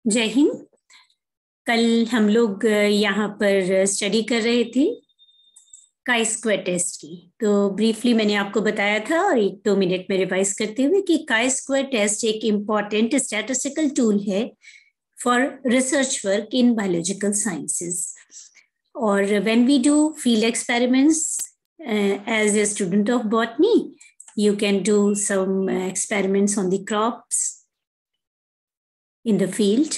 जय हिंद। कल हम लोग यहाँ पर स्टडी कर रहे थे काई स्क्वायर टेस्ट की। तो ब्रीफली मैंने आपको बताया था और 1-2 मिनट में रिवाइज करते हुए कि काई स्क्वायर टेस्ट एक इम्पॉर्टेंट स्टैटिस्टिकल टूल है for research work in biological sciences. और when we do field experiments as a student of botany, you can do some experiments on the crops in the field,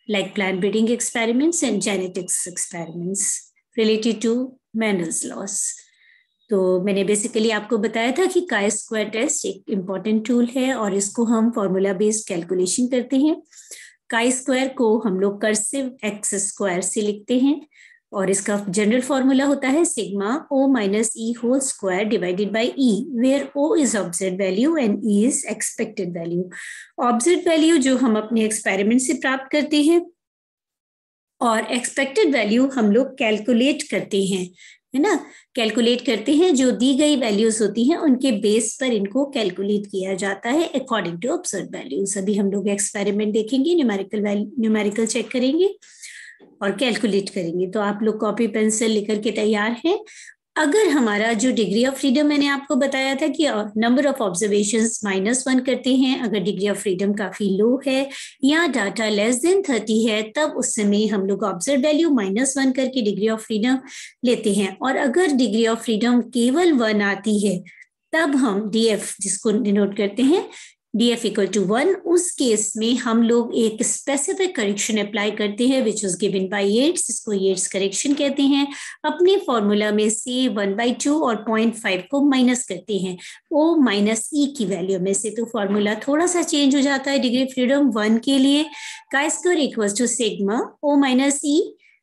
like plant breeding experiments and genetics experiments related to Mendel's laws. तो मैंने basically आपको बताया था कि chi square test एक important tool है और इसको हम फॉर्मूला बेस्ड कैलकुलेशन करते हैं। काई स्क्वायर को हम लोग कर्सिव एक्स स्क्वायर से लिखते हैं और इसका जनरल फॉर्मूला होता है sigma O minus E whole square divided by E, where O is observe value and E is expected value. Observe value जो हम अपने एक्सपेरिमेंट से प्राप्त करते हैं और एक्सपेक्टेड वैल्यू हम लोग कैलकुलेट करते हैं, है ना। कैलकुलेट करते हैं, जो दी गई वैल्यूज होती हैं उनके बेस पर इनको कैलकुलेट किया जाता है अकॉर्डिंग टू ऑब्जर्व वैल्यूज। अभी हम लोग एक्सपेरिमेंट देखेंगे, न्यूमेरिकल चेक करेंगे और कैलकुलेट करेंगे। तो आप लोग कॉपी पेंसिल लेकर के तैयार हैं। अगर हमारा जो डिग्री ऑफ फ्रीडम मैंने आपको बताया था कि नंबर ऑफ ऑब्जर्वेशंस -1 करते हैं, अगर डिग्री ऑफ फ्रीडम काफी लो है या डाटा लेस देन 30 है, तब उस समय हम लोग ऑब्जर्व वैल्यू -1 करके डिग्री ऑफ फ्रीडम लेते हैं। और अगर डिग्री ऑफ फ्रीडम केवल 1 आती है, तब हम डीएफ, जिसको डिनोट करते हैं DF इक्वल टू 1, उस केस में हम लोग एक स्पेसिफिक करेक्शन अप्लाई करते हैं which was given by Yates, इसको येट्स करेक्शन कहते हैं। अपने फॉर्मूला में से 1/2 और 0.5 को माइनस करते हैं O माइनस E की वैल्यू में से, तो फॉर्मूला थोड़ा सा चेंज हो जाता है। डिग्री फ्रीडम 1 के लिए chi square equal to sigma O minus E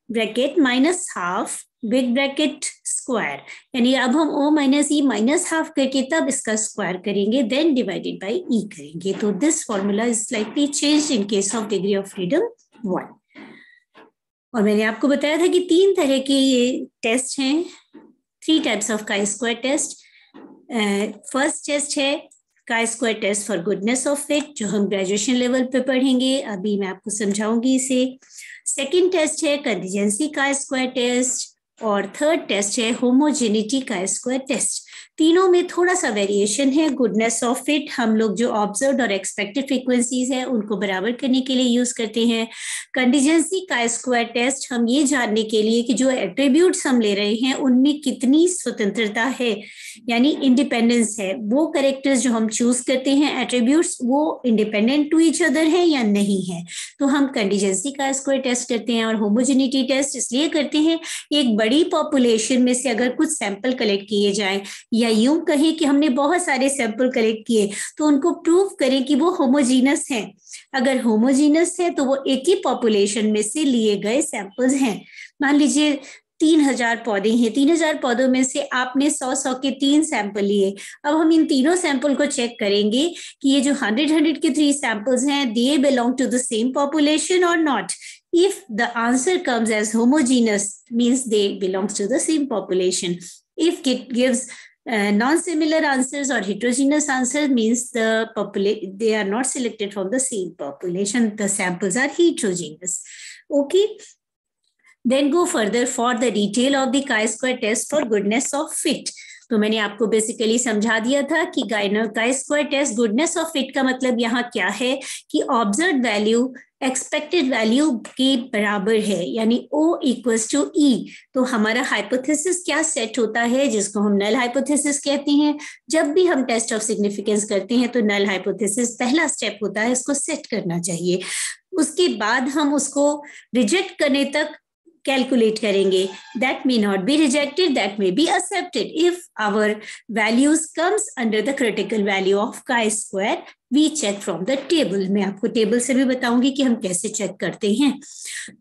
bracket -12 big bracket square, यानी अब हम O माइनस E -12 करके तब इसका स्क्वायर करेंगे, देन डिवाइडेड बाय E करेंगे। तो this formula is slightly changed in case of degree of freedom 1। और मैंने आपको बताया था कि 3 तरह के ये टेस्ट हैं, 3 types of chi square test. First test है chi square test for goodness of fit, जो हम ग्रेजुएशन लेवल पे पढ़ेंगे, अभी मैं आपको समझाऊंगी इसे। सेकेंड टेस्ट है कंटीजेंसी काई स्क्वायर टेस्ट और थर्ड टेस्ट है होमोजेनिटी काई स्क्वायर टेस्ट। तीनों में थोड़ा सा वेरिएशन है। गुडनेस ऑफ फिट हम लोग जो ऑब्जर्व्ड और एक्सपेक्टेड फ्रीक्वेंसीज है उनको बराबर करने के लिए यूज करते हैं। कंटीजेंसी काई स्क्वायर टेस्ट हम ये जानने के लिए कि जो एट्रीब्यूट्स हम ले रहे हैं उनमें कितनी स्वतंत्रता है, यानी इंडिपेंडेंस है। वो कैरेक्टर्स जो हम चूज करते हैं एट्रीब्यूट्स, वो इंडिपेंडेंट टू ईच अदर है या नहीं है, तो हम कंटीजेंसी काई स्क्वायर टेस्ट करते हैं। और होमोजेनिटी टेस्ट इसलिए करते हैं, एक बड़ी पॉपुलेशन में से अगर कुछ सैंपल कलेक्ट किए जाएं, या यूं कहें कि हमने बहुत सारे सैंपल कलेक्ट किए, तो उनको प्रूव करें कि वो होमोजीनस हैं। अगर होमोजीनस है तो वो एक ही पॉपुलेशन में से लिए गए सैंपल्स हैं। मान लीजिए 3000 पौधे हैं, 3000 पौधों में से आपने 100 के 3 सैंपल लिए। अब हम इन तीनों सैंपल को चेक करेंगे कि ये जो 100 के 3 सैंपल्स हैं, they belong to the same population और not. If the answer comes as homogeneous, means they belongs to the same population. If it gives non-similar answers or heterogeneous answers, means they are not selected from the same population. The samples are heterogeneous. Okay. Then go further for the detail of the chi square test for goodness of fit. तो मैंने आपको basically समझा दिया था कि chi square test goodness of fit का मतलब यहाँ क्या है कि ऑब्जर्व वैल्यू एक्सपेक्टेड वैल्यू के बराबर है, यानी O इक्वल्स टू E। तो हमारा हाइपोथेसिस क्या सेट होता है, जिसको हम नल हाइपोथेसिस कहते हैं। जब भी हम टेस्ट ऑफ सिग्निफिकेंस करते हैं तो नल हाइपोथेसिस पहला स्टेप होता है, इसको सेट करना चाहिए। उसके बाद हम उसको रिजेक्ट करने तक calculate करेंगे। That may not be rejected, that may be accepted. If our values comes under the critical value of chi square, we check from the table. मैं आपको टेबल से भी बताऊंगी कि हम कैसे चेक करते हैं।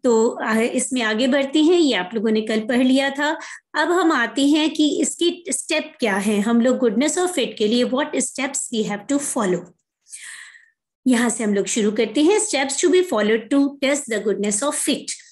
तो इसमें आगे बढ़ते हैं, ये आप लोगों ने कल पढ़ लिया था। अब हम आते हैं कि इसकी स्टेप क्या है। हम लोग गुडनेस ऑफ फिट के लिए what steps we have to follow, यहाँ से हम लोग शुरू करते हैं। Steps to be followed to test the goodness of fit.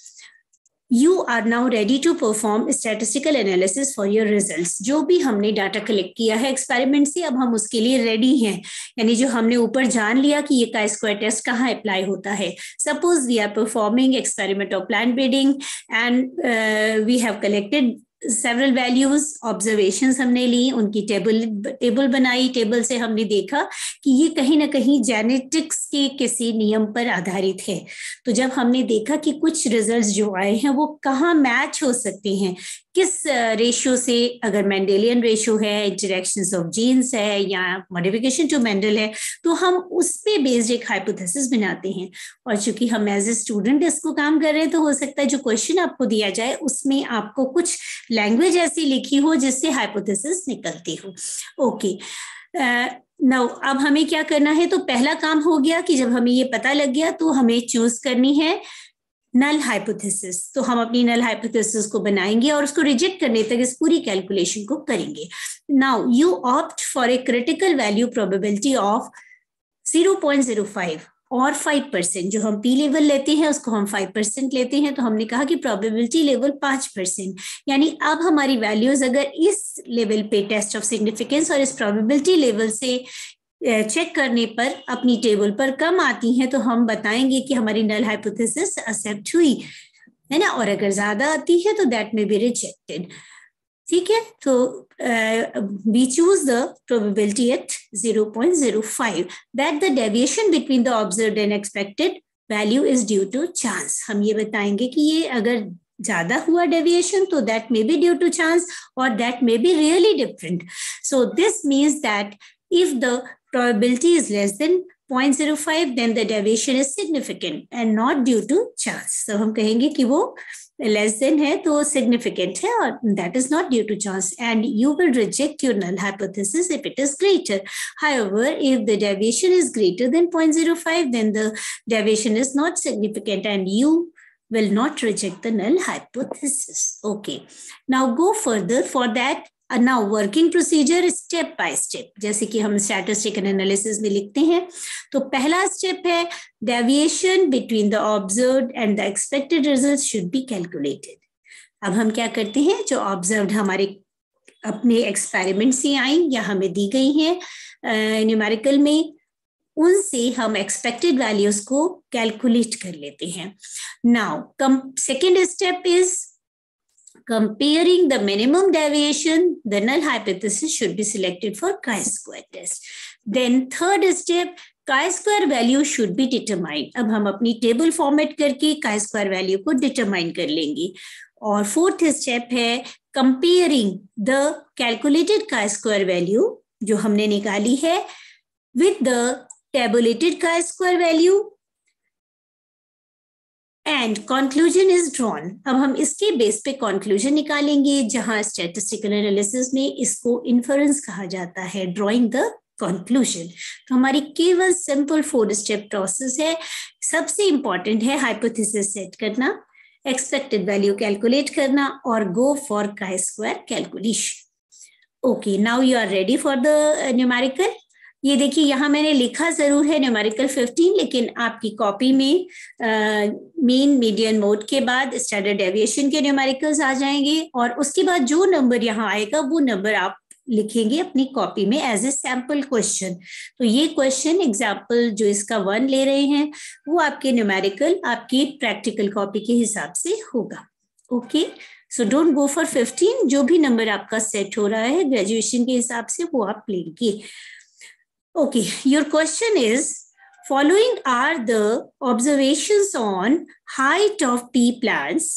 You are now ready to perform statistical analysis for your results. जो भी हमने डाटा कलेक्ट किया है एक्सपेरिमेंट से, अब हम उसके लिए रेडी हैं. यानी जो हमने ऊपर जान लिया कि ये काई स्क्वायर टेस्ट कहाँ अप्लाई होता है. Suppose we are performing experiment of plant breeding and we have collected several values, observations हमने ली, उनकी टेबल बनाई. टेबल से हमने देखा कि ये कहीं ना कहीं जेनेटिक्स के किसी नियम पर आधारित है. तो जब हमने देखा कि कुछ रिजल्ट्स जो आए हैं वो कहाँ मैच हो सकते हैं, किस रेशियो से, अगर मेंडेलियन रेशियो है, इंटरेक्शंस ऑफ जीन्स है या मॉडिफिकेशन टू मेंडल है, तो हम उस पे बेस्ड एक हाइपोथेसिस बनाते हैं. और चूंकि हम एज ए स्टूडेंट इसको काम कर रहे हैं, तो हो सकता है जो क्वेश्चन आपको दिया जाए उसमें आपको कुछ लैंग्वेज ऐसी लिखी हो जिससे हाइपोथेसिस निकलती हो. ओके, नाउ अब हमें क्या करना है. तो पहला काम हो गया कि जब हमें ये पता लग गया तो हमें चूज करनी है नल हाइपोथेसिस. तो हम अपनी नल हाइपोथेसिस को बनाएंगे और उसको रिजेक्ट करने तक इस पूरी कैलकुलेशन को करेंगे. Now you opt for a critical value probability of 0.05 और 5%. जो हम पी लेवल लेते हैं उसको हम 5% लेते हैं. तो हमने कहा कि प्रोबेबिलिटी लेवल 5%, यानी अब हमारी वैल्यूज अगर इस लेवल पे टेस्ट ऑफ सिग्निफिकेंस और इस प्रोबेबिलिटी लेवल से चेक करने पर अपनी टेबल पर कम आती हैं, तो हम बताएंगे कि हमारी नल हाइपोथेसिस एक्सेप्ट हुई है ना. और अगर ज्यादा आती है तो दैट में बी रिजेक्टेड. ठीक है, तो we choose the probability at 0.05 that the deviation between the observed and expected value is due to chance. हम ये बताएंगे कि ये अगर ज्यादा हुआ डेविएशन तो that may be due to chance or that may be really different. So this means that if the probability is less than 0.05 then the deviation is significant and not due to chance. So हम कहेंगे कि वो less than है तो significant है और that is not due to chance, and you will reject your null hypothesis if it is greater. However, if the deviation is greater than 0.05 then the deviation is not significant and you will not reject the null hypothesis. Okay, now go further. For that, now working procedure step by step, जैसे कि हम statistical analysis में लिखते हैं. तो पहला step है deviation between the observed and the expected results should be calculated. अब हम क्या करते हैं, जो observed हमारे अपने एक्सपेरिमेंट से आई या हमें दी गई हैं न्यूमेरिकल में, उनसे हम एक्सपेक्टेड वैल्यूज को कैलकुलेट कर लेते हैं. Now second step is comparing the minimum deviation. The null hypothesis should be selected for chi-square test. Then third step, chi-square value should be determined. अब हम अपनी टेबल फॉर्मेट करके chi-square value को determine कर लेंगे. और फोर्थ स्टेप है comparing the calculated chi-square value जो हमने निकाली है with the tabulated chi-square value and conclusion is drawn. अब हम इसके बेस पे conclusion निकालेंगे, जहां statistical analysis में इसको inference कहा जाता है, drawing the conclusion. तो हमारी केवल simple 4-step process है. सबसे important है hypothesis set करना, expected value calculate करना और go for chi-square calculation. Okay, now you are ready for the numerical. ये देखिए यहाँ मैंने लिखा जरूर है न्यूमेरिकल 15, लेकिन आपकी कॉपी में मीन मीडियन मोड के बाद स्टैंडर्ड डेविएशन के न्यूमेरिकल्स आ जाएंगे और उसके बाद जो नंबर यहाँ आएगा वो नंबर आप लिखेंगे अपनी कॉपी में एज ए सैम्पल क्वेश्चन. तो ये क्वेश्चन एग्जाम्पल जो इसका 1 ले रहे हैं वो आपके न्यूमेरिकल आपकी प्रैक्टिकल कॉपी के हिसाब से होगा. Okay, so don't go for 15. जो भी नंबर आपका सेट हो रहा है ग्रेजुएशन के हिसाब से वो आप लेंगे. Okay, your question is, following are the observations on height of pea plants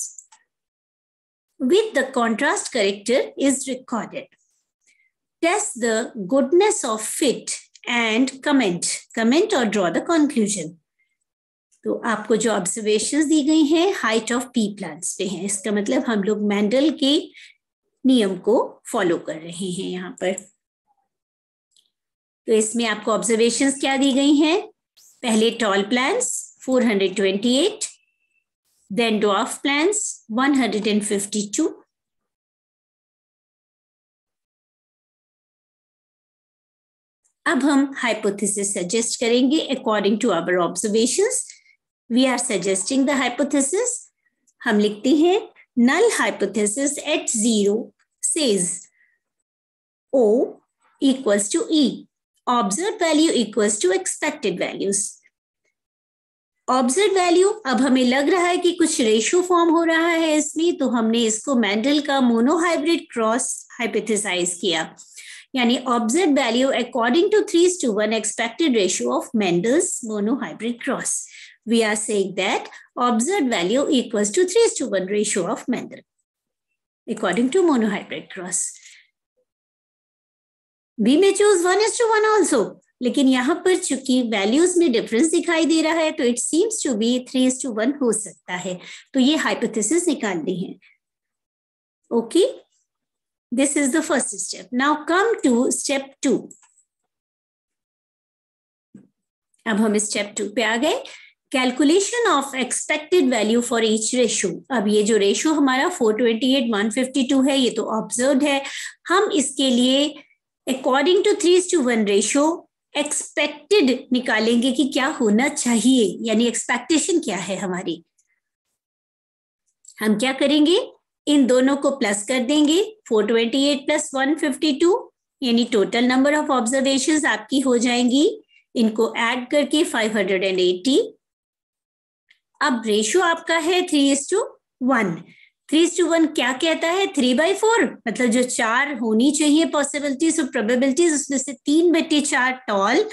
with the contrast character is recorded. Test the goodness of fit and comment or draw the conclusion. तो आपको जो observations दी गई हैं height of P plants पे हैं. इसका मतलब हम लोग मेंडल के नियम को फॉलो कर रहे हैं यहाँ पर. तो इसमें आपको ऑब्जर्वेशंस क्या दी गई हैं, पहले tall plants 428, then dwarf plants 152, अब हम हाइपोथेसिस सजेस्ट करेंगे according to our observations. We are suggesting the hypothesis हम लिखते हैं null hypothesis at 0 says O equals to E. Observed value equals to expected values. Observe value, अब हमें लग रहा है कि कुछ रेशियो फॉर्म हो रहा है इसमें, तो हमने इसको मेंडल का मोनोहाइब्रिड क्रॉस हाइपोथेसाइज किया, यानी observe value according to 3:1 expected ratio of Mendel's monohybrid cross. We are saying that observed value equals to 3:1 ratio of Mendel according to monohybrid cross. We may choose 1:1 also, लेकिन यहाँ पर चूंकि values में difference दिखाई दे रहा है तो it seems to be 3:1 हो सकता है, तो ये हाइपोथेसिस निकालनी है. Okay, this is the first step. Now come to step 2. अब हम स्टेप 2 पे आ गए. Calculation of expected value for each ratio. अब ये जो रेशियो हमारा 428 152 है, ये तो ऑब्जर्व्ड है. हम इसके लिए अकॉर्डिंग टू 3:1 रेशियो एक्सपेक्टेड निकालेंगे कि क्या होना चाहिए, यानी एक्सपेक्टेशन क्या है हमारी. हम क्या करेंगे, इन दोनों को प्लस कर देंगे. 428 प्लस 152 यानी टोटल नंबर ऑफ ऑब्जर्वेशंस आपकी हो जाएंगी. इनको ऐड करके 580. अब रेशियो आपका है 3:1. 3:1 क्या कहता है, 3/4, मतलब जो 4 होनी चाहिए पॉसिबिलिटीज और प्रोबेबिलिटीज, उसमें से 3/4 टॉल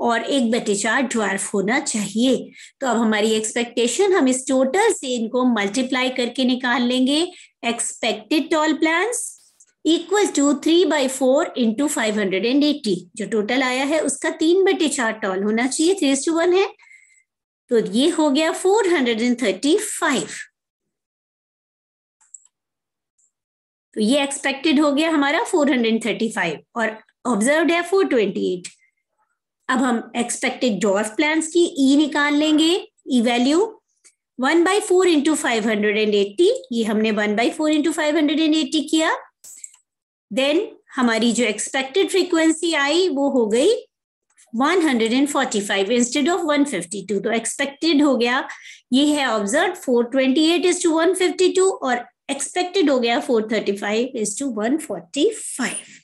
और 1/4 ड्वार्फ होना चाहिए. तो अब हमारी एक्सपेक्टेशन, हम इस टोटल से इनको मल्टीप्लाई करके निकाल लेंगे. Expected tall plants equal to 3/4 into 580. जो टोटल आया है उसका 3/4 टॉल होना चाहिए, 3:1 है, तो ये हो गया 435. तो ये एक्सपेक्टेड हो गया हमारा 435 और ऑब्जर्व्ड है 428. अब हम एक्सपेक्टेड ड्वार्फ प्लान्स की ई निकाल लेंगे. ई वैल्यू 1/4 इंटू 580, ये हमने 1/4 इंटू 580 किया. देन हमारी जो एक्सपेक्टेड फ्रीक्वेंसी आई वो हो गई 145 इंस्टेड ऑफ 152. तो एक्सपेक्टेड हो गया, ये है ऑब्जर्व 428:152 और एक्सपेक्टेड हो गया 435:145.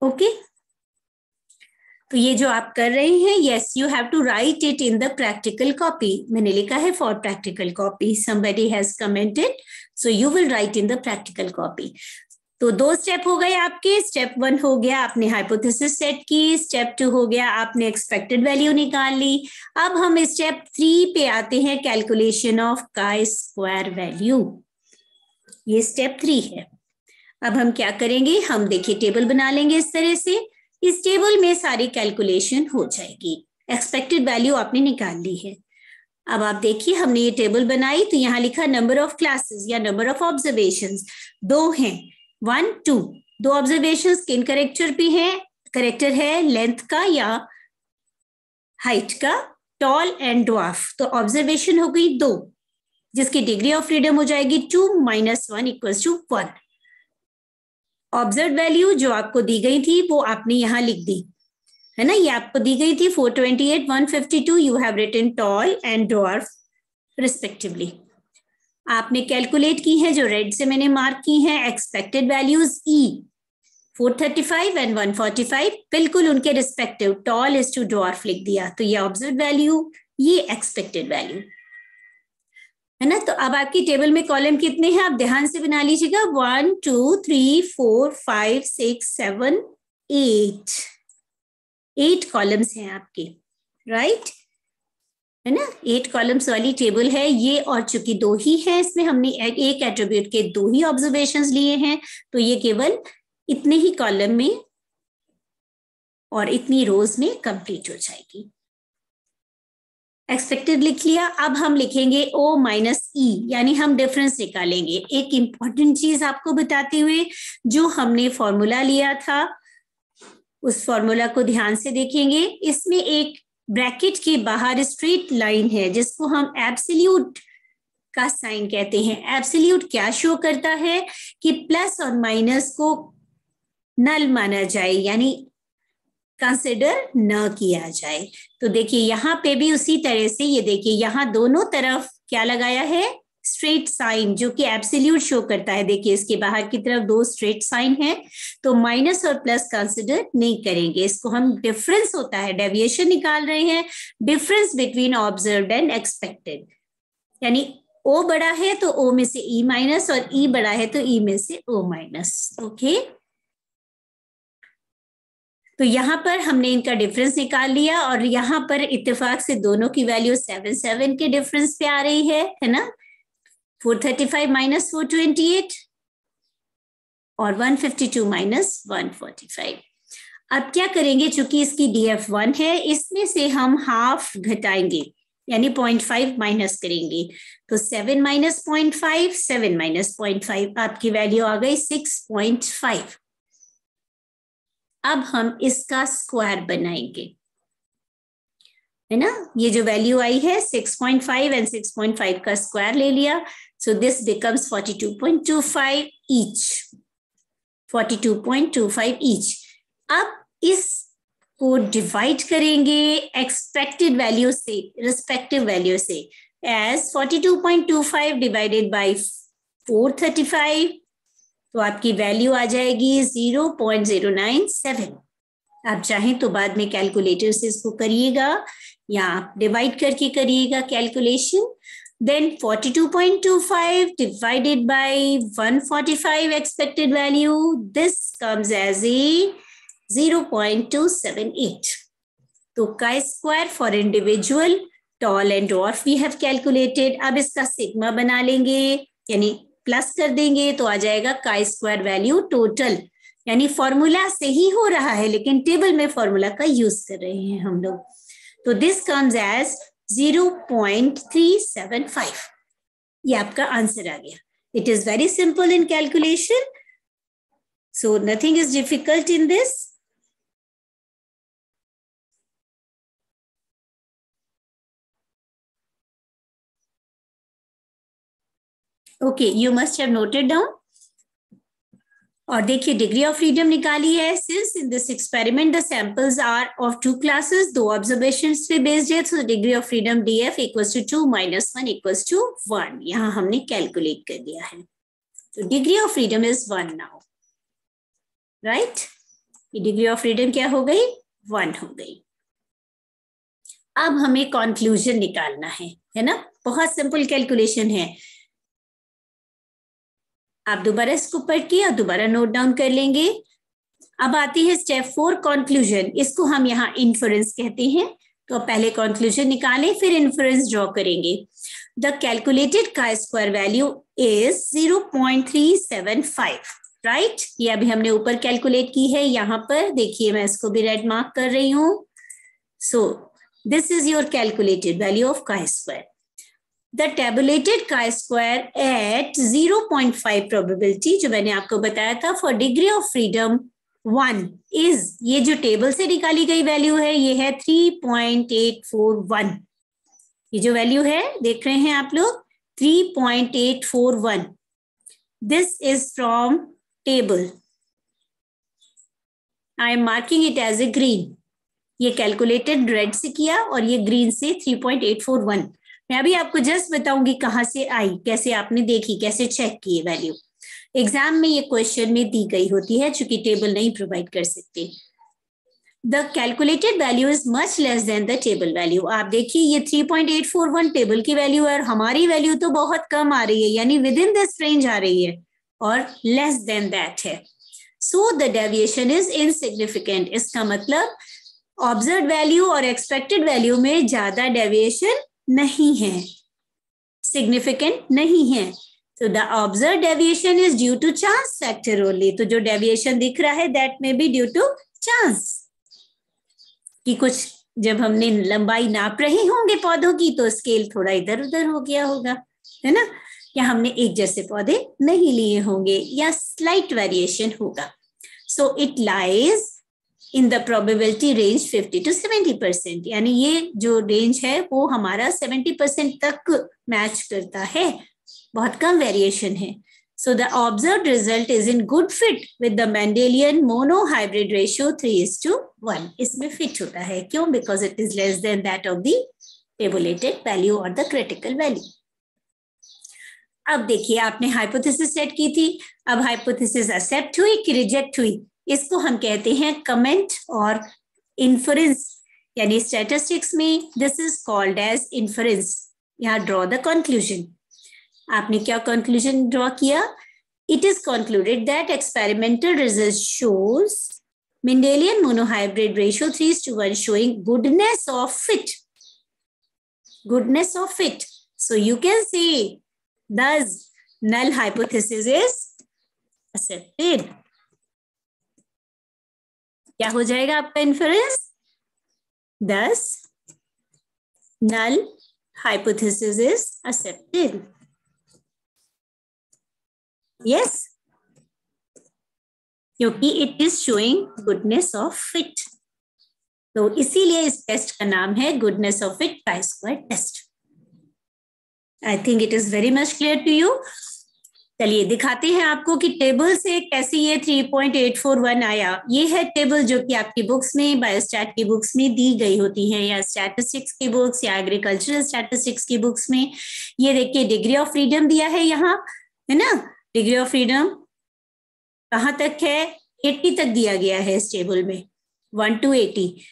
ओके, तो ये जो आप कर रहे हैं, yes you have to write it in the practical copy. मैंने लिखा है for practical copy, somebody has commented, so you will write in the practical copy. तो 2 स्टेप हो गए आपके. स्टेप 1 हो गया, आपने हाइपोथेसिस सेट की. स्टेप 2 हो गया, आपने एक्सपेक्टेड वैल्यू निकाल ली. अब हम स्टेप 3 पे आते हैं, calculation of chi square value. ये स्टेप 3 है. अब हम क्या करेंगे, हम देखिए टेबल बना लेंगे इस तरह से. इस टेबल में सारी कैलकुलेशन हो जाएगी. एक्सपेक्टेड वैल्यू आपने निकाल ली है. अब आप देखिए, हमने ये टेबल बनाई तो यहाँ लिखा नंबर ऑफ क्लासेस या नंबर ऑफ ऑब्जर्वेशंस 2 हैं, 1 2. 2 ऑब्जर्वेशंस किन करेक्टर पे हैं, करेक्टर है लेंथ का या हाइट का, टॉल एंड ड्वार्फ. तो ऑब्जर्वेशन हो गई 2, जिसकी डिग्री ऑफ फ्रीडम हो जाएगी 2 - 1 = 1. ऑब्जर्व वैल्यू जो आपको दी गई थी वो आपने यहाँ लिख दी है ना. ये आपको दी गई थी 428 152. You have written tall and dwarf respectively. आपने कैलकुलेट की है, जो रेड से मैंने मार्क की हैं, एक्सपेक्टेड वैल्यूज ई 435 एंड 145, बिल्कुल उनके respective tall is to dwarf लिख दिया. तो ये ऑब्जर्व वैल्यू, ये एक्सपेक्टेड वैल्यू है ना. तो अब आपकी टेबल में कॉलम कितने हैं, आप ध्यान से बना लीजिएगा. 1 2 3 4 5 6 7 8 कॉलम्स हैं आपके, राइट है ना. 8 कॉलम्स वाली टेबल है ये. और चूंकि 2 ही है, इसमें हमने एक एट्रीब्यूट के 2 ही ऑब्जर्वेशंस लिए हैं, तो ये केवल इतने ही कॉलम में और इतनी रोज में कंप्लीट हो जाएगी. एक्सपेक्टेड लिख लिया. अब हम लिखेंगे O - E, यानी हम डिफरेंस निकालेंगे. एक इंपॉर्टेंट चीज आपको बताते हुए, जो हमने फॉर्मूला लिया था उस फॉर्मूला को ध्यान से देखेंगे. इसमें एक ब्रैकेट के बाहर स्ट्रेट लाइन है जिसको हम एब्सोल्यूट का साइन कहते हैं. एब्सोल्यूट क्या शो करता है कि प्लस और माइनस को नल माना जाए, यानी कंसिडर न किया जाए। तो देखिए यहाँ पे भी उसी तरह से ये देखिए यहाँ दोनों तरफ क्या लगाया है, स्ट्रेट साइन, जो कि एब्सोल्यूट शो करता है। देखिए इसके बाहर की तरफ दो स्ट्रेट साइन है, तो माइनस और प्लस कंसिडर नहीं करेंगे। इसको हम डिफरेंस होता है, डेविएशन निकाल रहे हैं, difference between observed and expected. यानी ओ बड़ा है तो ओ में से ई माइनस, और ई बड़ा है तो ई में से ओ माइनस। ओके, तो यहाँ पर हमने इनका डिफरेंस निकाल लिया, और यहाँ पर इत्तेफाक से दोनों की वैल्यू 7 के डिफरेंस पे आ रही है ना। 435 माइनस 428 और 152 माइनस 145। अब क्या करेंगे, चूंकि इसकी DF 1 है, इसमें से हम हाफ घटाएंगे, यानी 0.5 माइनस करेंगे। तो 7 माइनस 0.5, 7 माइनस 0.5, आपकी वैल्यू आ गई 6.5। अब हम इसका स्क्वायर बनाएंगे, है ना। ये जो वैल्यू आई है 6.5 एंड 6.5 का स्क्वायर ले लिया, so this becomes 42.25 each, 42.25 each. अब इसको डिवाइड करेंगे एक्सपेक्टेड वैल्यू से, रिस्पेक्टिव वैल्यू से, एज 42.25 डिवाइडेड बाय 435, तो आपकी वैल्यू आ जाएगी 0.097। आप चाहें तो बाद में कैलकुलेटर से इसको करिएगा या आप डिवाइड करके करिएगा calculation. Then 42.25 divided by 145 expected value, this comes as a 0.278. तो chi-square for individual, tall and dwarf we have calculated. अब इसका सिग्मा बना लेंगे, यानी प्लस कर देंगे, तो आ जाएगा chi-square वैल्यू टोटल, यानी फॉर्मूला से ही हो रहा है लेकिन टेबल में फॉर्मूला का यूज कर रहे हैं हम लोग। तो दिस कम्स एज 0.375। ये आपका आंसर आ गया। It is very simple in calculation, so nothing is difficult in this. Okay, you must have noted down. और देखिए डिग्री ऑफ फ्रीडम निकाली है। Since in this experiment the samples are of 2 classes, 2 observations पे based है, तो degree of freedom DF equals to 2 minus 1 equals to 1। यहाँ हमने calculate कर दिया है, तो degree of freedom is 1 now, right. ये डिग्री ऑफ फ्रीडम क्या हो गई, 1 हो गई। अब हमें कंक्लूजन निकालना है ना। बहुत सिंपल कैलकुलेशन है, आप दोबारा इसको पढ़ के और दोबारा नोट डाउन कर लेंगे। अब आती है स्टेप 4 कंक्लूजन। इसको हम यहाँ इन्फरेंस कहते हैं। तो पहले कंक्लूजन निकालें, फिर इन्फरेंस ड्रॉ करेंगे। The calculated chi-square value is 0.375, right. ये अभी हमने ऊपर कैलकुलेट की है। यहाँ पर देखिए मैं इसको भी रेड मार्क कर रही हूँ। सो this is your calculated value of chi-square. The tabulated chi-square at 0.5 probability, जो मैंने आपको बताया था, for degree of freedom 1 is, ये जो टेबल से निकाली गई वैल्यू है ये है 3.841। ये जो वैल्यू है देख रहे हैं आप लोग 3.841। This is from table. I am marking it as a green. ये कैलकुलेटेड रेड से किया और ये ग्रीन से 3.841। मैं अभी आपको जस्ट बताऊंगी कहाँ से आई, कैसे आपने देखी, कैसे चेक किए वैल्यू। एग्जाम में ये क्वेश्चन में दी गई होती है, चूंकि टेबल नहीं प्रोवाइड कर सकते। The calculated value is much less then the table value. आप देखिए ये 3.841 टेबल की वैल्यू है और हमारी वैल्यू तो बहुत कम आ रही है, यानी विद इन दिस रेंज आ रही है और लेस देन दैट है। So the deviation is insignificant. इसका मतलब ऑब्जर्व वैल्यू और एक्सपेक्टेड वैल्यू में ज्यादा डेविएशन नहीं है, सिग्निफिकेंट नहीं है। तो the observe deviation is due to chance factor only. तो जो डेविएशन दिख रहा है दैट में बी ड्यू टू चांस, कि कुछ जब हमने लंबाई नाप रहे होंगे पौधों की तो स्केल थोड़ा इधर उधर हो गया होगा, है ना, या हमने एक जैसे पौधे नहीं लिए होंगे या स्लाइट वेरिएशन होगा। So it lies in the probability range 50 to 70%, यानी ये जो रेंज है वो हमारा 70% तक मैच करता है, बहुत कम वेरिएशन है। So the observed result is in good fit with the Mendelian mono hybrid ratio 3:1। 1 इसमें फिट होता है. क्यों? Because it is less than that of the tabulated value और द क्रिटिकल वैल्यू. अब देखिए आपने हाइपोथेसिस सेट की थी. अब हाइपोथेसिस एक्सेप्ट हुई कि रिजेक्ट हुई, इसको हम कहते हैं कमेंट और इन्फरेंस. यानी स्टैटिस्टिक्स में this is called as inference. यहाँ ड्रॉ द कंक्लूजन. आपने क्या कंक्लूजन ड्रॉ किया? It is concluded that experimental results shows Mendelian monohybrid ratio 3:1 showing goodness of fit. Goodness of fit. So you can say thus null hypothesis is accepted. क्या हो जाएगा आपका inference? Thus null hypothesis is accepted. Yes, क्योंकि it is showing goodness of fit. तो इसीलिए इस test का नाम है goodness of fit chi-square test. I think it is very much clear to you. चलिए दिखाते हैं आपको कि टेबल से कैसे ये 3.841 आया. ये है टेबल जो कि आपकी बुक्स में, बायोस्टैट की बुक्स में दी गई होती है, या स्टैटिस्टिक्स की बुक्स या एग्रीकल्चरल स्टैटिस्टिक्स की बुक्स में. ये देखिए डिग्री ऑफ फ्रीडम दिया है यहाँ, है ना. डिग्री ऑफ फ्रीडम कहाँ तक है? 80 तक दिया गया है इस टेबल में, 1 to 80.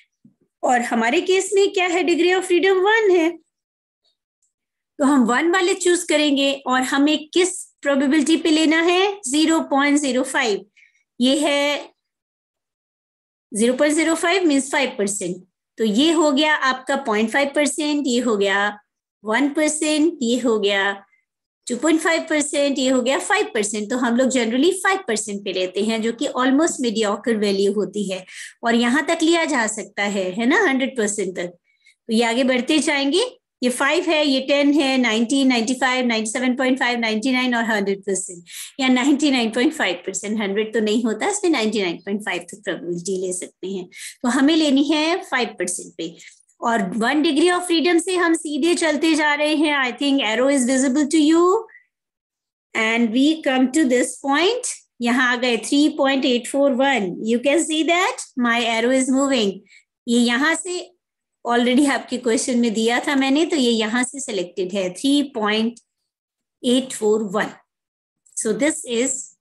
और हमारे केस में क्या है? डिग्री ऑफ फ्रीडम 1 है. तो हम 1 वाले चूज करेंगे और हमें किस प्रोबेबिलिटी पे लेना है? 0.05. ये है 0.05 मीन्स 5%. तो ये हो गया आपका 0.5%, ये हो गया 1%, ये हो गया 2.5%, ये हो गया 5%. तो हम लोग जनरली 5% पे लेते हैं, जो कि ऑलमोस्ट मीडियोकर वैल्यू होती है. और यहाँ तक लिया जा सकता है ना, 100% तक. तो ये आगे बढ़ते जाएंगे. ये 5 है, ये 10 है, 90, 95, 97.5, 99 और 100%, या 99.5%. 100 तो नहीं होता, इसमें 99.5 तक प्रोबेबिलिटी ले सकते हैं. तो हमें लेनी है 5% पे. और 1 डिग्री ऑफ फ्रीडम से हम सीधे चलते जा रहे हैं. I think arrow is visible to you and we come to this point. यहाँ आ गए 3.841. You can see that my arrow is moving. ये यहाँ से ऑलरेडी आपके क्वेश्चन में दिया था मैंने, तो ये यहाँ से सिलेक्टेड है 3.841. So this is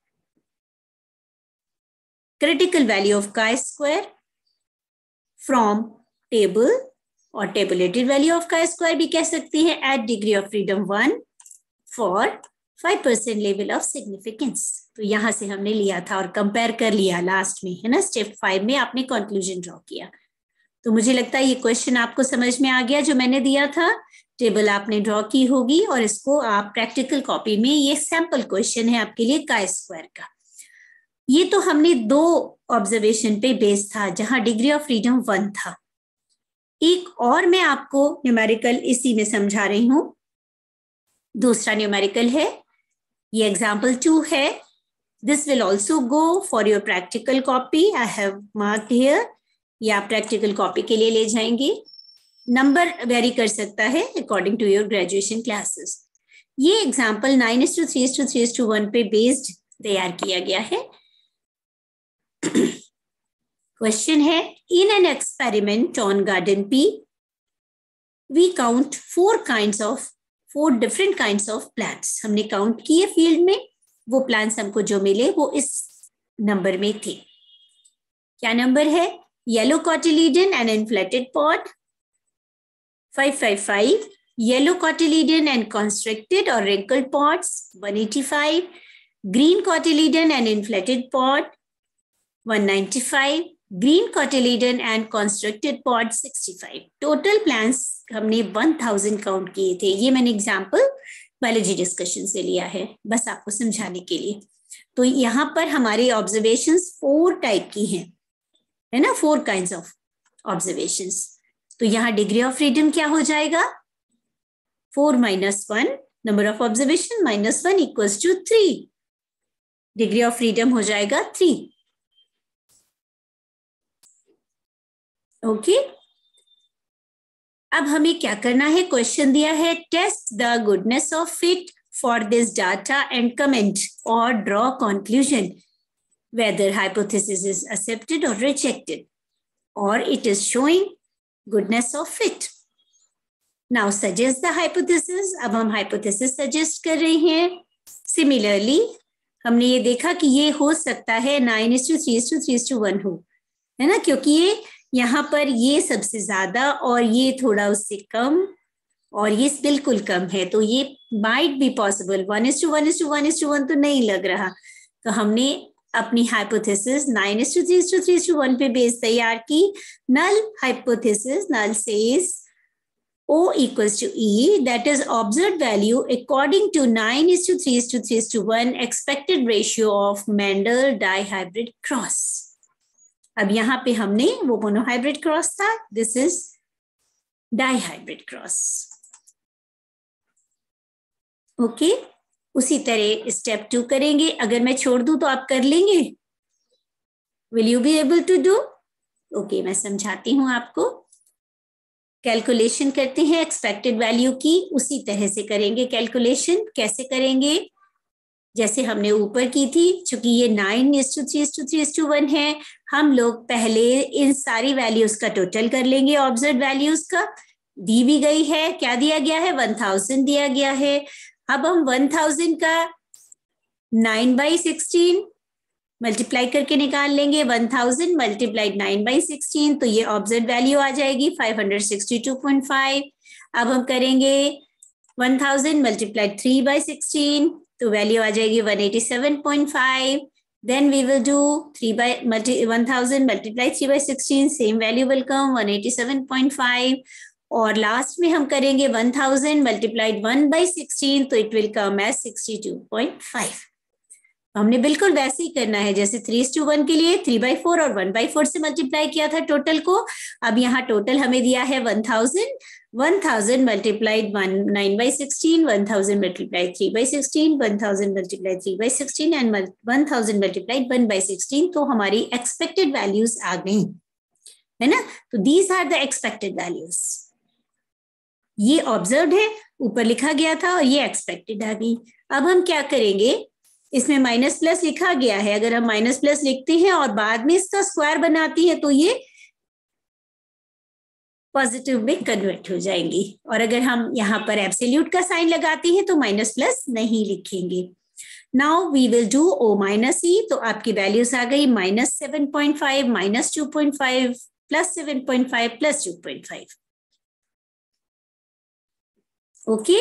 critical value of chi-square from table, और टेबुलेटेड वैल्यू ऑफ chi-square भी कह सकती है at degree of freedom 1 for 5% level of significance. तो यहां से हमने लिया था और कंपेयर कर लिया लास्ट में, है ना. स्टेप 5 में आपने कंक्लूजन ड्रॉ किया. तो मुझे लगता है ये क्वेश्चन आपको समझ में आ गया जो मैंने दिया था. टेबल आपने ड्रॉ की होगी और इसको आप प्रैक्टिकल कॉपी में, ये सैंपल क्वेश्चन है आपके लिए chi-square का. ये तो हमने 2 ऑब्जर्वेशन पे बेस था जहां डिग्री ऑफ फ्रीडम 1 था. एक और मैं आपको न्यूमेरिकल इसी में समझा रही हूं. दूसरा न्यूमेरिकल है, ये एग्जाम्पल 2 है. This will also go for your practical copy. I have marked here. ये आप प्रैक्टिकल कॉपी के लिए ले जाएंगे. नंबर वेरी कर सकता है according to your graduation classes. ये एग्जाम्पल 9:3:3:1 पे बेस्ड तैयार किया गया है. क्वेश्चन है, in an experiment on garden P, we count 4 different kinds of plants. हमने काउंट किए फील्ड में, वो प्लांट्स हमको जो मिले वो इस नंबर में थे. क्या नंबर है? Yellow cotyledon and inflated pod 555, yellow cotyledon and constricted और wrinkled pods 185, green cotyledon and inflated pod 195, green cotyledon and constricted pod 65. Total plants हमने 1000 काउंट किए थे. ये मैंने एग्जांपल बायोलॉजी डिस्कशन से लिया है, बस आपको समझाने के लिए. तो यहाँ पर हमारे ऑब्जर्वेशंस 4 टाइप की हैं, है ना, 4 काइंड्स ऑफ ऑब्जर्वेशंस. तो यहाँ डिग्री ऑफ फ्रीडम क्या हो जाएगा? 4 - 1, number of observation -1 equals to 3. Degree of freedom हो जाएगा 3. ओके. अब हमें क्या करना है? क्वेश्चन दिया है, test the goodness of fit for this data and comment और draw conclusion whether hypothesis is accepted or rejected. or it is showing goodness of fit. Now suggest the hypothesis. अब हम hypothesis suggest कर रहे हैं. Similarly, हमने ये देखा कि ये हो सकता है 9:3:3:1 हो, है ना, क्योंकि ये यहाँ पर ये सबसे ज्यादा और ये थोड़ा उससे कम और ये बिल्कुल कम है, तो ये might be possible 1:1:1:1 तो नहीं लग रहा. तो हमने अपनी हाइपोथेसिस 9:3:3:1 पे बेस तैयार की. Null hypothesis, null says O equals to E, that is observed value according to 9:3:3:1 expected ratio of Mendel dihybrid cross. अब यहाँ पे हमने वो मोनोहाइब्रिड क्रॉस था, this is dihybrid cross. Okay, उसी तरह स्टेप 2 करेंगे. अगर मैं छोड़ दूं तो आप कर लेंगे? Will you be able to do? Okay, मैं समझाती हूं आपको. कैलकुलेशन करते हैं एक्सपेक्टेड वैल्यू की, उसी तरह से करेंगे कैलकुलेशन. कैसे करेंगे? जैसे हमने ऊपर की थी, चूंकि ये 9:3:3:1 है, हम लोग पहले इन सारी वैल्यूज का टोटल कर लेंगे. ऑब्जर्व वैल्यूज का दी भी गई है, क्या दिया गया है? 1000 दिया गया है. अब हम 1000 का 9/16 मल्टीप्लाई करके निकाल लेंगे. 1000 मल्टीप्लाइड 9/16, तो ये ऑब्जर्व वैल्यू आ जाएगी 562.5. अब हम करेंगे 1000 मल्टीप्लाइड 3/16, तो वैल्यू आ जाएगी 187.5. Then we will do 1000 multiply 3/16, same value will come 187.5. और लास्ट में हम करेंगे 1000 मल्टीप्लाइड 1/16, तो इट विल कम एज 62.5. हमने बिल्कुल वैसे ही करना है जैसे 3:1 के लिए 3/4 और 1/4 से मल्टीप्लाई किया था टोटल को. अब यहाँ टोटल हमें दिया है 1000 multiplied 9/16, 1000 multiplied 3/16, 1000 multiplied 3/16 and 1000 multiplied 1/16. तो हमारी एक्सपेक्टेड वैल्यूज आ गई, है ना. तो these are the expected values. ये ऑब्जर्व्ड है, ऊपर लिखा गया था, और ये एक्सपेक्टेड आ गई. अब हम क्या करेंगे? इसमें माइनस प्लस लिखा गया है, अगर हम माइनस प्लस लिखते हैं और बाद में इसका स्क्वायर बनाती है तो ये पॉजिटिव में कन्वर्ट हो जाएंगी. और अगर हम यहाँ पर एब्सोल्यूट का साइन लगाते हैं तो माइनस प्लस नहीं लिखेंगे. Now we will do O minus E. तो आपकी वैल्यूज आ गई -7.5, -2.5, +7.5, +2.5. ओके,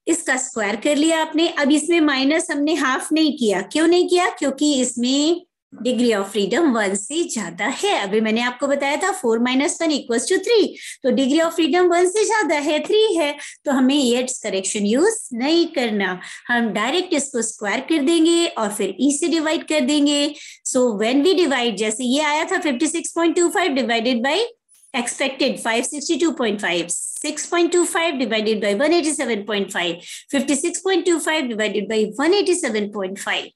इसका स्क्वायर कर लिया आपने. अब इसमें माइनस हमने हाफ नहीं किया. क्यों नहीं किया? क्योंकि इसमें डिग्री ऑफ फ्रीडम 1 से ज्यादा है. अभी मैंने आपको बताया था 4 - 1 = 3, तो डिग्री ऑफ फ्रीडम 1 से ज्यादा है, 3 है. तो हमें ये करेक्शन यूज नहीं करना, हम डायरेक्ट इसको स्क्वायर कर देंगे और फिर ई से डिवाइड कर देंगे. सो व्हेन वी डिवाइड, जैसे ये आया था 56.25 divided by expected 562.5, 6.25 divided by 187.5, 56.25 divided by 187.5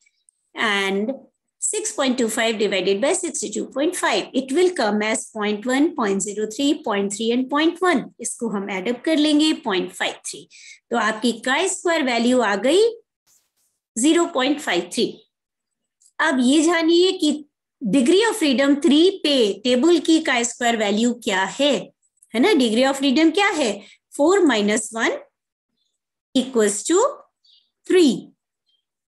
and 6.25 divided by 62.5. It will come as 0.1, 0.03, 0.3 and 0.1. इसको हम एड अप कर लेंगे 0.53. तो आपकी काई स्क्वायर वैल्यू आ गई 0.53. अब ये जानिए कि डिग्री ऑफ फ्रीडम 3 पे टेबल की का स्क्वायर वैल्यू क्या है ना. डिग्री ऑफ फ्रीडम क्या है? 4 - 1 = 3.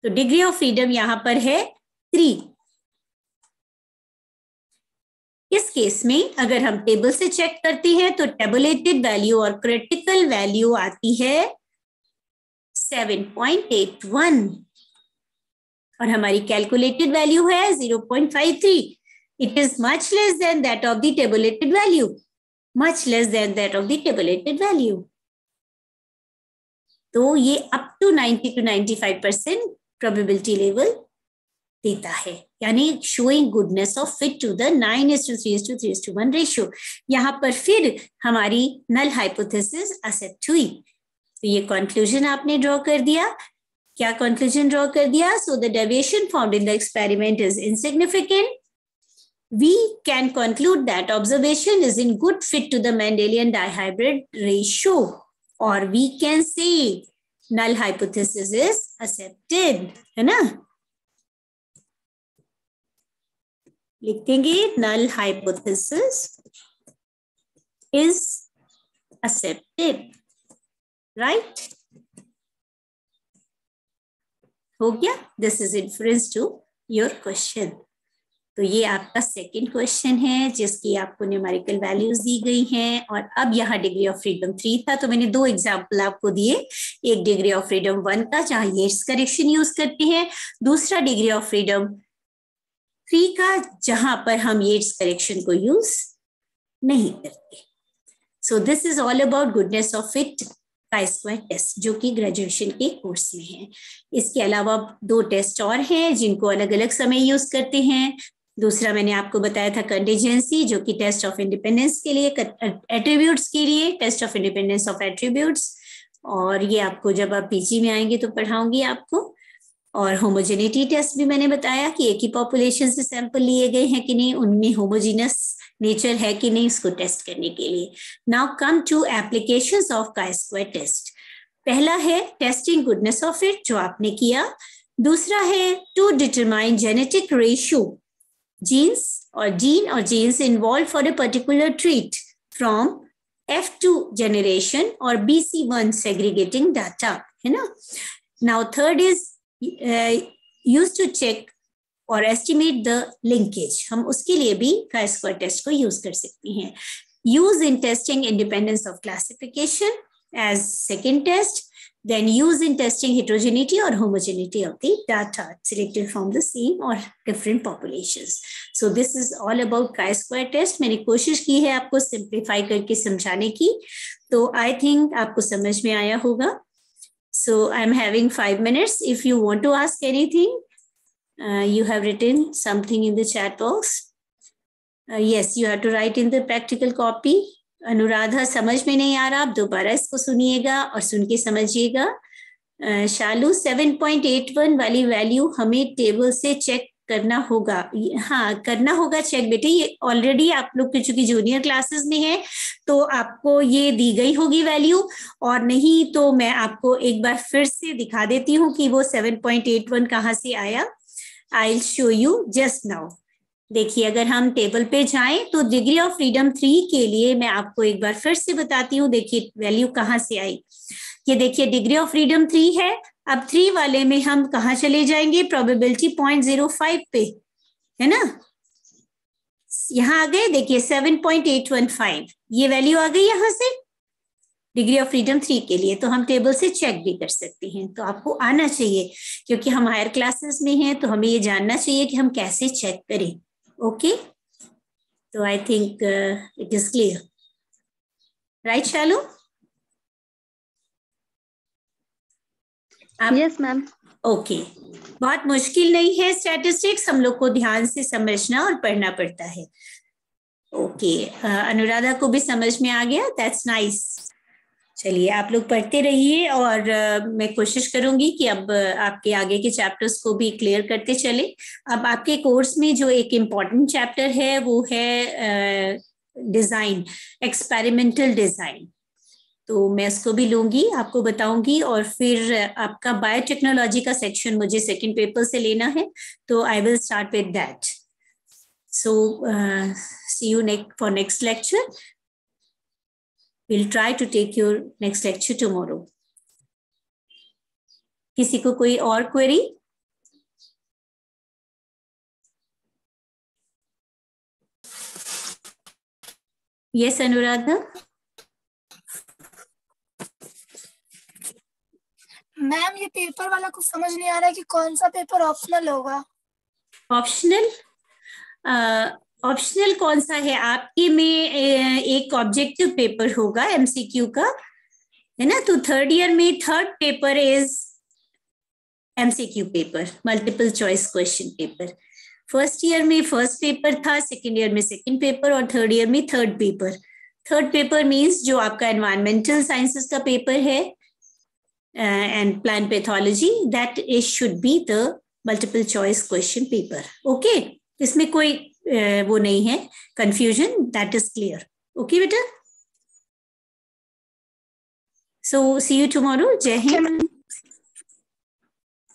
तो डिग्री ऑफ फ्रीडम यहां पर है 3. इस केस में अगर हम टेबल से चेक करते हैं तो टेबुलेटेड वैल्यू और क्रिटिकल वैल्यू आती है 7.81 और हमारी कैलकुलेटेड वैल्यू है 0.53. It is much less than that of the tabulated value, much less than that of the tabulated value. तो ये up to 90 to 95% probability level देता है, यानी showing goodness of fit to the 9:3:3:1 ratio. यहाँ पर फिर हमारी नल हाइपोथेसिस एक्सेप्ट हुई. तो ये कंक्लूजन आपने ड्रॉ कर दिया. क्या कंक्लूजन ड्रॉ कर दिया? सो the deviation found in the experiment is insignificant. We can conclude that observation is in good fit to the Mendelian dihybrid ratio, or we can say null hypothesis is accepted, है ना. लिख देंगे null hypothesis is accepted, right? हो गया. This is inference to your question. तो ये आपका second question है जिसकी आपको न्यूमेरिकल वैल्यूज दी गई हैं. और अब यहाँ डिग्री ऑफ फ्रीडम 3 था, तो मैंने 2 एग्जाम्पल आपको दिए. एक डिग्री ऑफ फ्रीडम 1 का जहाँ येट्स करेक्शन यूज करते हैं, दूसरा डिग्री ऑफ फ्रीडम 3 का जहां पर हम येट्स करेक्शन को यूज नहीं करते. So this is all about goodness of fit chi-square test जो कि ग्रेजुएशन के कोर्स में है. इसके अलावा 2 टेस्ट और हैं जिनको अलग अलग समय यूज करते हैं. दूसरा मैंने आपको बताया था कंटीजेंसी, जो कि टेस्ट ऑफ इंडिपेंडेंस के लिए, एट्रीब्यूट्स के लिए, test of independence of attributes. और ये आपको जब आप पीजी में आएंगे तो पढ़ाऊंगी आपको. और होमोजेनिटी टेस्ट भी मैंने बताया कि एक ही पॉपुलेशन से सैंपल लिए गए हैं कि नहीं, उनमें होमोजीनस नेचर है कि नहीं, इसको टेस्ट करने के लिए. Now come to applications of chi-square test. पहला है टेस्टिंग गुडनेस ऑफ इट, जो आपने किया. दूसरा है to determine genetic ratio genes और genes involve for a particular trait from F2 generation और BC1 segregating data, है ना. Now third is used to check और estimate the linkage. हम उसके लिए भी chi-square test को use कर सकते हैं. Use in testing independence of classification as second test. Then use in testing heterogeneity or homogeneity of the data selected from the same or different populations. So this is all about chi-square test. मैंने कोशिश की है आपको simplify करके समझाने की, तो I think आपको समझ में आया होगा. So I'm having 5 minutes. If you want to ask anything, you have written something in the chat box. Yes, you have to write in the practical copy. Anuradha समझ में नहीं आ रहा, आप दोबारा इसको सुनिएगा और सुन के समझिएगा. शालू 7.81 वाली वैल्यू हमें टेबल से चेक करना होगा. हाँ, करना होगा चेक बेटे. ये ऑलरेडी आप लोग के चूंकि जूनियर क्लासेस में है तो आपको ये दी गई होगी वैल्यू, और नहीं तो मैं आपको एक बार फिर से दिखा देती हूँ कि वो 7.81 कहाँ से आया. I will show you just now. देखिए, अगर हम टेबल पे जाएं तो डिग्री ऑफ फ्रीडम 3 के लिए मैं आपको एक बार फिर से बताती हूँ. देखिए वैल्यू कहाँ से आई. ये देखिए डिग्री ऑफ फ्रीडम 3 है. अब 3 वाले में हम कहाँ चले जाएंगे, प्रोबेबिलिटी 0.05 पे, है ना. यहाँ आ गए, देखिए 7.815 ये वैल्यू आ गई यहाँ से डिग्री ऑफ फ्रीडम 3 के लिए. तो हम टेबल से चेक भी कर सकते हैं. तो आपको आना चाहिए, क्योंकि हम हायर क्लासेस में हैं तो हमें ये जानना चाहिए कि हम कैसे चेक करें. ओके, तो आई think it is clear, right Shalu? Yes ma'am. Okay, बहुत मुश्किल नहीं है स्टैटिस्टिक्स, हम लोग को ध्यान से समझना और पढ़ना पड़ता है. ओके, अनुराधा को भी समझ में आ गया, दैट्स नाइस. चलिए आप लोग पढ़ते रहिए और मैं कोशिश करूंगी कि अब आपके आगे के चैप्टर्स को भी क्लियर करते चले. अब आपके कोर्स में जो एक इम्पॉर्टेंट चैप्टर है वो है डिजाइन, एक्सपेरिमेंटल डिजाइन. तो मैं इसको भी लूंगी, आपको बताऊंगी. और फिर आपका बायोटेक्नोलॉजी का सेक्शन मुझे सेकंड पेपर से लेना है, तो I will start with that. So see you for next lecture. We'll try to take your next lecture tomorrow. किसी को कोई और क्वेरी? Yes, अनुराधा. मैम ये पेपर वाला कुछ समझ नहीं आ रहा है कि कौन सा पेपर ऑप्शनल होगा. ऑप्शनल? ऑप्शनल कौन सा है आपके में? एक ऑब्जेक्टिव पेपर होगा एमसीक्यू का, है ना. तो थर्ड ईयर में third paper is MCQ paper, multiple choice question paper. First year में फर्स्ट पेपर था, सेकेंड ईयर में सेकेंड पेपर और थर्ड ईयर में third paper. Third paper means जो आपका एनवायरमेंटल साइंसेस का पेपर है and plant pathology, that is should be the multiple choice question paper. Okay, इसमें कोई वो नहीं है confusion, that is clear. Okay बेटा, सो सी यू टुमारो. जय हिंद.